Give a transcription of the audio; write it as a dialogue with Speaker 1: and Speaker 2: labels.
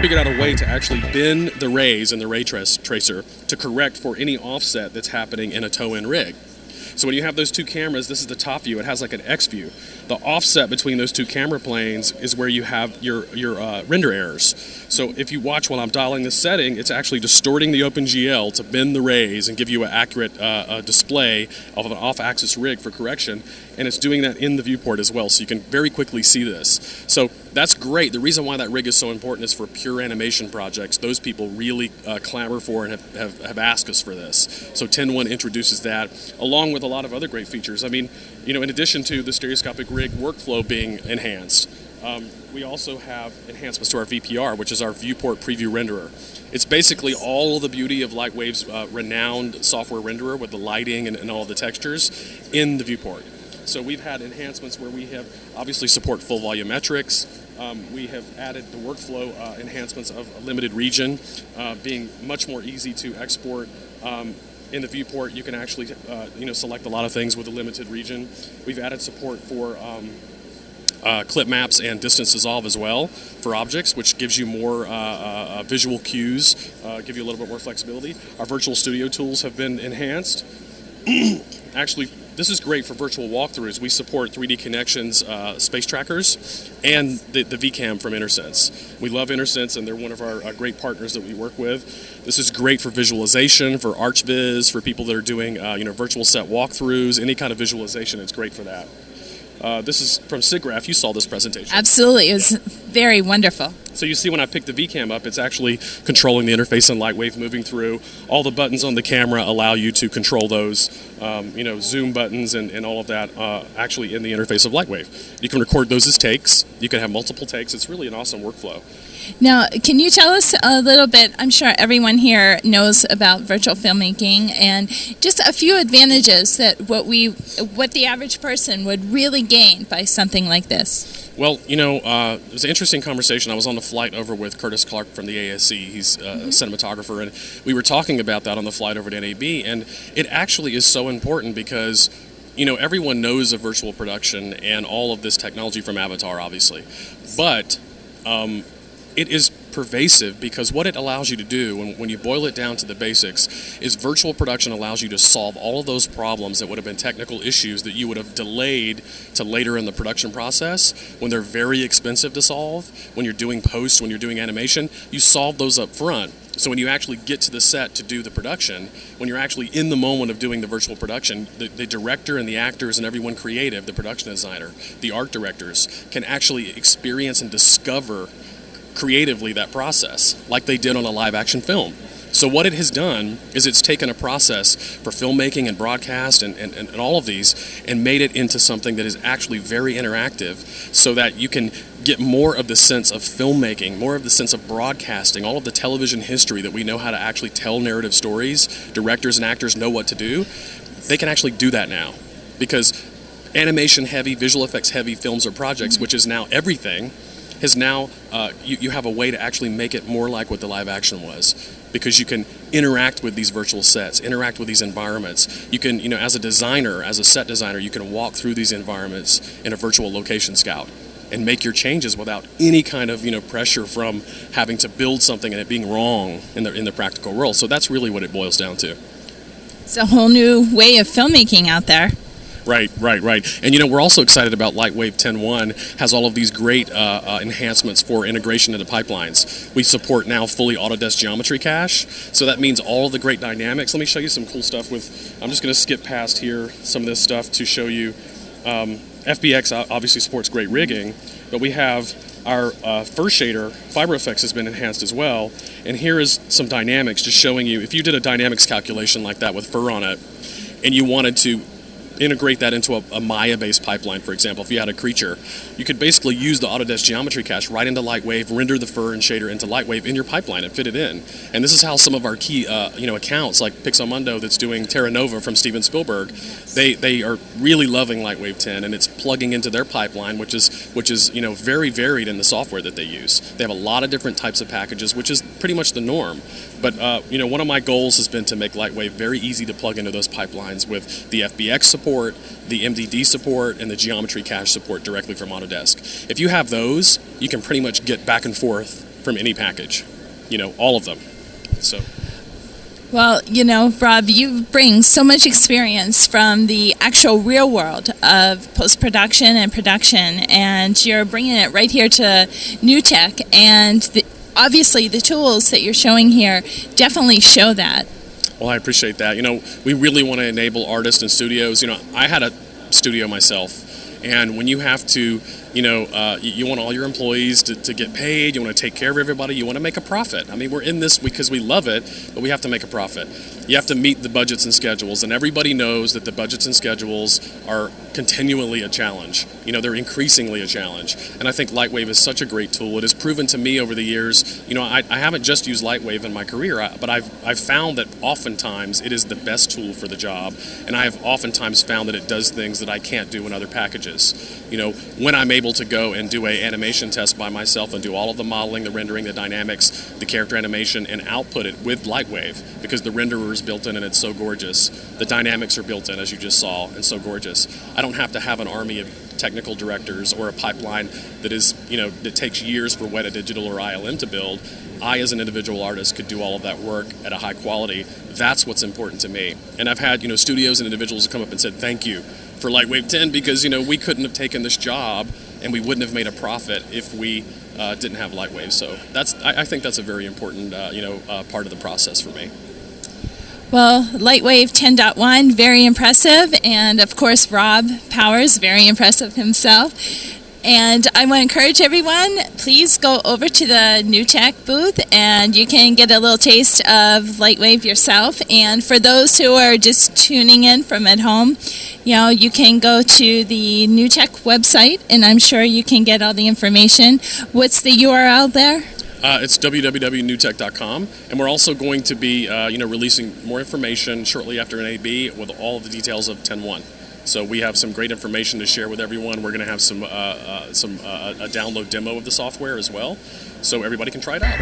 Speaker 1: Figured out a way to actually bend the rays in the ray tracer to correct for any offset that's happening in a toe-in rig. So when you have those two cameras, this is the top view. It has like an X view. The offset between those two camera planes is where you have your render errors. So if you watch while I'm dialing this setting, it's actually distorting the OpenGL to bend the rays and give you an accurate display of an off-axis rig for correction. And it's doing that in the viewport as well, so you can very quickly see this. So that's great. The reason why that rig is so important is for pure animation projects. Those people really clamor for and have asked us for this. So 10.1 introduces that, along with a lot of other great features. I mean, you know, in addition to the stereoscopic rig workflow being enhanced, we also have enhancements to our VPR, which is our viewport preview renderer. It's basically all of the beauty of Lightwave's renowned software renderer with the lighting and all the textures in the viewport. So we've had enhancements where we have obviously support full volumetrics. We have added the workflow enhancements of a limited region, being much more easy to export. In the viewport, you can actually select a lot of things with a limited region. We've added support for clip maps and distance dissolve as well for objects, which gives you more visual cues, give you a little bit more flexibility. Our virtual studio tools have been enhanced. Actually, this is great for virtual walkthroughs. We support 3D Connections space trackers and the VCam from InterSense. We love InterSense, and they're one of our great partners that we work with. This is great for visualization, for ArchViz, for people that are doing virtual set walkthroughs, any kind of visualization. It's great for that. This is from SIGGRAPH. You saw this presentation.
Speaker 2: Absolutely. It was very wonderful.
Speaker 1: So you see when I pick the VCam up, it's actually controlling the interface in Lightwave moving through. All the buttons on the camera allow you to control those, zoom buttons and all of that actually in the interface of Lightwave. You can record those as takes. You can have multiple takes. It's really an awesome workflow.
Speaker 2: Now, can you tell us a little bit, I'm sure everyone here knows about virtual filmmaking, and just a few advantages that what the average person would really gain by something like this?
Speaker 1: Well, it was an interesting conversation. I was on the flight over with Curtis Clark from the ASC. He's a cinematographer, and we were talking about that on the flight over to NAB, and it actually is so important because everyone knows of virtual production and all of this technology from Avatar, obviously, but it is pervasive because what it allows you to do when you boil it down to the basics is virtual production allows you to solve all of those problems that would have been technical issues that you would have delayed to later in the production process when they're very expensive to solve. When you're doing post, when you're doing animation, you solve those up front. So when you actually get to the set to do the production, when you're actually in the moment of doing the virtual production, the director and the actors and everyone creative, the production designer, the art directors, can actually experience and discover creatively that process like they did on a live action film. So what it has done is it's taken a process for filmmaking and broadcast and all of these and made it into something that is actually very interactive so that you can get more of the sense of filmmaking, more of the sense of broadcasting, all of the television history that we know how to actually tell narrative stories. Directors and actors know what to do. They can actually do that now because animation heavy, visual effects heavy films or projects, which is now everything, has now, you have a way to actually make it more like what the live action was because you can interact with these virtual sets, interact with these environments. You can, as a designer, as a set designer, you can walk through these environments in a virtual location scout and make your changes without any kind of, pressure from having to build something and it being wrong in the practical world. So that's really what it boils down to.
Speaker 2: It's a whole new way of filmmaking out there.
Speaker 1: Right. And we're also excited about Lightwave 10.1 has all of these great enhancements for integration into pipelines. We support now fully Autodesk geometry cache, so that means all the great dynamics. Let me show you some cool stuff I'm just going to skip past here some of this stuff to show you. FBX obviously supports great rigging, but we have our first shader, Fiber Effects, has been enhanced as well. And here is some dynamics just showing you, if you did a dynamics calculation like that with fur on it, and you wanted to integrate that into a Maya-based pipeline, for example. If you had a creature, you could basically use the Autodesk geometry cache right into Lightwave, render the fur and shader into Lightwave in your pipeline and fit it in. And this is how some of our key accounts like Pixelmundo that's doing Terra Nova from Steven Spielberg, they are really loving Lightwave 10 and it's plugging into their pipeline, which is very varied in the software that they use. They have a lot of different types of packages, which is pretty much the norm. But one of my goals has been to make Lightwave very easy to plug into those pipelines with the FBX support, the MDD support, and the geometry cache support directly from Autodesk. If you have those, you can pretty much get back and forth from any package, all of them. So.
Speaker 2: Well, Rob, you bring so much experience from the actual real world of post-production and production, and you're bringing it right here to New Tech, and obviously the tools that you're showing here definitely show that.
Speaker 1: Well, I appreciate that. We really want to enable artists and studios. I had a studio myself, and when you have to, you want all your employees to get paid, you want to take care of everybody, you want to make a profit. I mean, we're in this because we love it, but we have to make a profit. You have to meet the budgets and schedules, and everybody knows that the budgets and schedules are continually a challenge. They're increasingly a challenge. And I think Lightwave is such a great tool. It has proven to me over the years, I haven't just used Lightwave in my career, but I've found that oftentimes it is the best tool for the job, and I have oftentimes found that it does things that I can't do in other packages. When I'm able to go and do an animation test by myself and do all of the modeling, the rendering, the dynamics, the character animation, and output it with Lightwave, because the renderer is built in and it's so gorgeous. The dynamics are built in, as you just saw, and so gorgeous. I don't have to have an army of technical directors or a pipeline that is, that takes years for Weta Digital or ILM to build. I, as an individual artist, could do all of that work at a high quality. That's what's important to me. And I've had, studios and individuals who come up and said, thank you for Lightwave 10, because, we couldn't have taken this job and we wouldn't have made a profit if we didn't have Lightwave. So I think that's a very important, part of the process for me.
Speaker 2: Well, Lightwave 10.1, very impressive, and of course Rob Powers, very impressive himself. And I want to encourage everyone, please go over to the New Tech booth and you can get a little taste of Lightwave yourself. And for those who are just tuning in from at home, you can go to the New Tech website and I'm sure you can get all the information. What's the URL there?
Speaker 1: It's www.newtech.com, and we're also going to be, releasing more information shortly after NAB with all of the details of 10.1. So we have some great information to share with everyone. We're going to have a download demo of the software as well, so everybody can try it out.